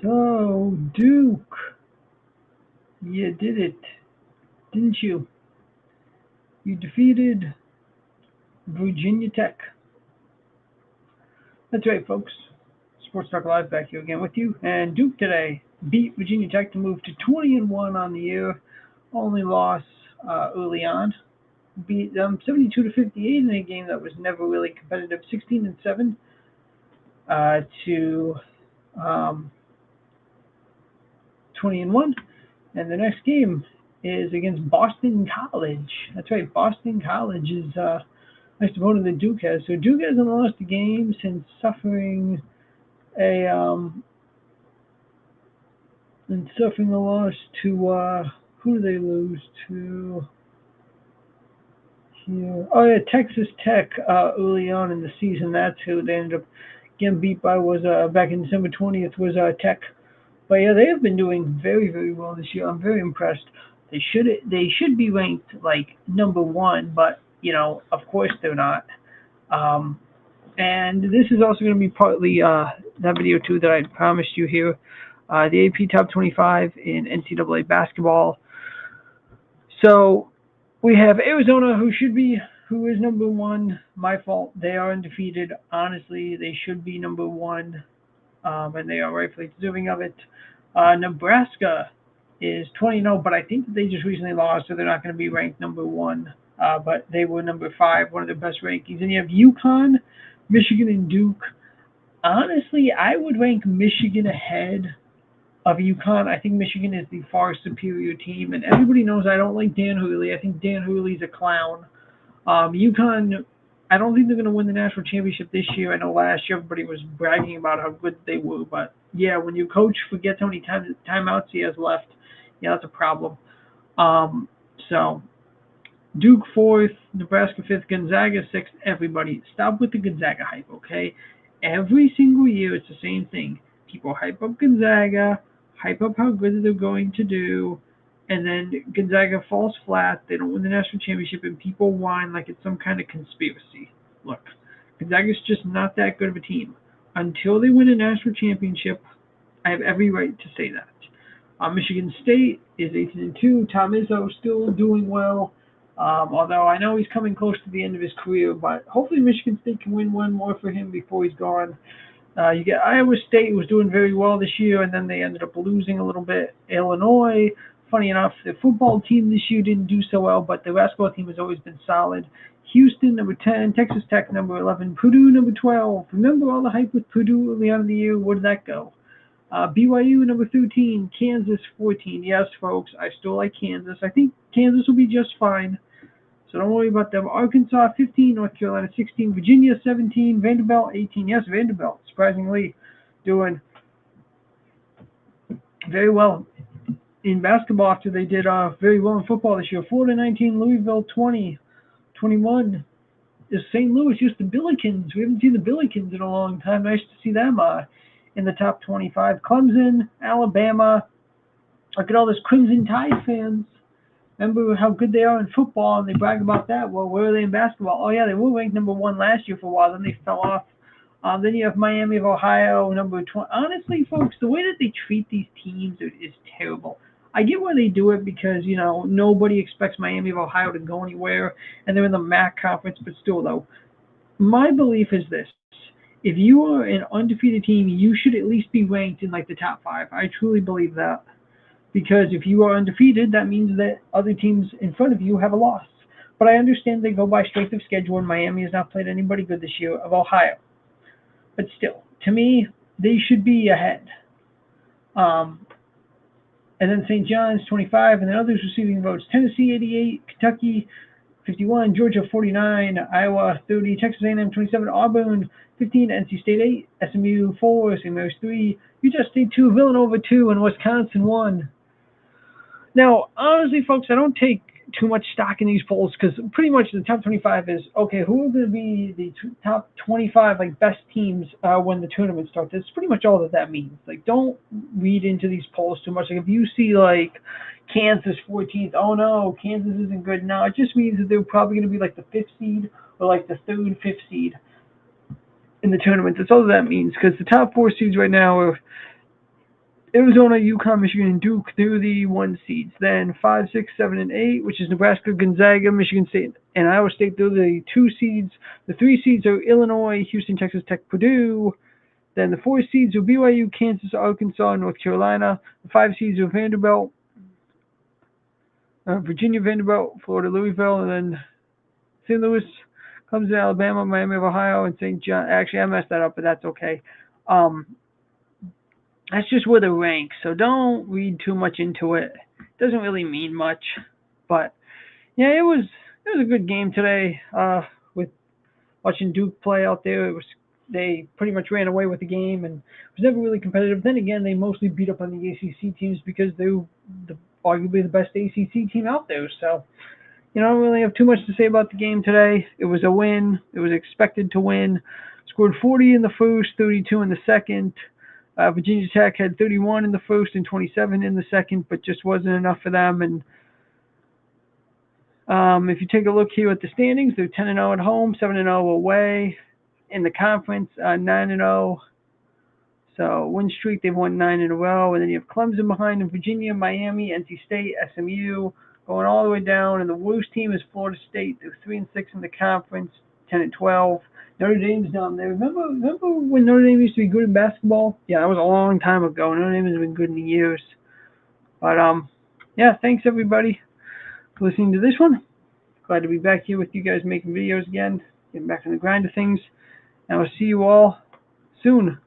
So, Duke, you did it, didn't you? You defeated Virginia Tech. That's right, folks. Sports Talk Live back here again with you. And Duke today beat Virginia Tech to move to 20-1 on the year. Only loss early on. Beat them 72-58 in a game that was never really competitive. 16-7 to um, 20-1. And the next game is against Boston College. That's right, Boston College is nice opponent that Duke has. So Duke hasn't lost a game since suffering a loss to who do they lose to here? Oh yeah, Texas Tech early on in the season. That's who they ended up getting beat by. Was back in December 20th was Tech. But yeah, they have been doing very, very well this year. I'm very impressed. They should be ranked like number one, but of course they're not. Um, and this is also going to be partly that video too that I promised you here. The AP Top 25 in NCAA basketball. So we have Arizona, who is number one. My fault. They are undefeated. Honestly, they should be number one, and they are rightfully deserving of it. Nebraska is 20-0, but I think that they just recently lost, so they're not going to be ranked number one. But they were number five, one of their best rankings. And you have UConn, Michigan, and Duke. Honestly, I would rank Michigan ahead of UConn. I think Michigan is the far superior team, and everybody knows I don't like Dan Hurley. I think Dan Hurley's a clown. UConn, I don't think they're going to win the national championship this year. I know last year everybody was bragging about how good they were, but yeah, when your coach forgets how many timeouts he has left, yeah, that's a problem. So Duke fourth, Nebraska fifth, Gonzaga sixth. Everybody, stop with the Gonzaga hype, okay? Every single year, it's the same thing. People hype up Gonzaga, hype up how good they're going to do, and then Gonzaga falls flat. They don't win the national championship, and people whine like it's some kind of conspiracy. Look, Gonzaga's just not that good of a team. Until they win a national championship, I have every right to say that. Michigan State is 18-2. Tom Izzo still doing well, although I know he's coming close to the end of his career. But hopefully Michigan State can win one more for him before he's gone. You get Iowa State was doing very well this year, and then they ended up losing a little bit. Illinois, funny enough, the football team this year didn't do so well, but the basketball team has always been solid. Houston, number 10, Texas Tech, number 11, Purdue, number 12. Remember all the hype with Purdue early on in the year? Where did that go? BYU, number 13, Kansas, 14. Yes, folks, I still like Kansas. I think Kansas will be just fine. So don't worry about them. Arkansas 15, North Carolina 16, Virginia 17, Vanderbilt 18. Yes, Vanderbilt, surprisingly, doing very well in basketball after they did very well in football this year. Florida 19, Louisville 20, 21 is St. Louis, just the Billikens. We haven't seen the Billikens in a long time. Nice to see them in the top 25. Clemson, Alabama. Look at all those Crimson Tide fans. Remember how good they are in football, and they brag about that. Well, where are they in basketball? Oh, yeah, they were ranked number one last year for a while. Then they fell off. Then you have Miami of Ohio, number 20. Honestly, folks, the way that they treat these teams is terrible. I get why they do it because, nobody expects Miami of Ohio to go anywhere, and they're in the MAC conference, but still, though, my belief is this. If you are an undefeated team, you should at least be ranked in, like, the top five. I truly believe that. Because if you are undefeated, that means that other teams in front of you have a loss. But I understand they go by strength of schedule, and Miami has not played anybody good this year of Ohio. But still, to me, they should be ahead. And then St. John's 25, and then others receiving votes. Tennessee 88, Kentucky 51, Georgia 49, Iowa 30, Texas A&M 27, Auburn 15, NC State 8, SMU 4, St. Mary's 3, Utah State 2, Villanova 2, and Wisconsin 1. Now, honestly, folks, I don't take too much stock in these polls because pretty much the top 25 is, okay, who are going to be the top 25 best teams when the tournament starts? That's pretty much all that means. Don't read into these polls too much. If you see Kansas 14th, oh no, Kansas isn't good. No, it just means that they're probably going to be the fifth seed or the third, fifth seed in the tournament. That's all that means because the top four seeds right now are Arizona, UConn, Michigan, and Duke, they're the 1 seeds. Then 5, 6, 7, and 8, which is Nebraska, Gonzaga, Michigan State, and Iowa State, they're the 2 seeds. The 3 seeds are Illinois, Houston, Texas Tech, Purdue. Then the 4 seeds are BYU, Kansas, Arkansas, North Carolina. The 5 seeds are Vanderbilt, Virginia, Vanderbilt, Florida, Louisville, and then St. Louis comes in Alabama, Miami of Ohio, and St. John. Actually, I messed that up, but that's okay. That's just where they're ranked, so don't read too much into it. It doesn't really mean much, but yeah, it was a good game today. With watching Duke play out there, they pretty much ran away with the game and it was never really competitive. Then again, they mostly beat up on the ACC teams because they're arguably the best ACC team out there. So I don't really have too much to say about the game today. It was a win. It was expected to win. Scored 40 in the first, 32 in the second. Virginia Tech had 31 in the first and 27 in the second, but just wasn't enough for them. And if you take a look here at the standings, they're 10-0 at home, 7-0 away. In the conference, 9-0. So win streak, they've won 9 in a row. And then you have Clemson behind them, Virginia, Miami, NC State, SMU, going all the way down. And the worst team is Florida State. They're 3-6 in the conference, 10-12. Notre Dame's down there. Remember when Notre Dame used to be good in basketball? Yeah, that was a long time ago. Notre Dame has been good in the years. But yeah, thanks everybody for listening to this one. Glad to be back here with you guys making videos again, getting back in the grind of things. And I'll see you all soon.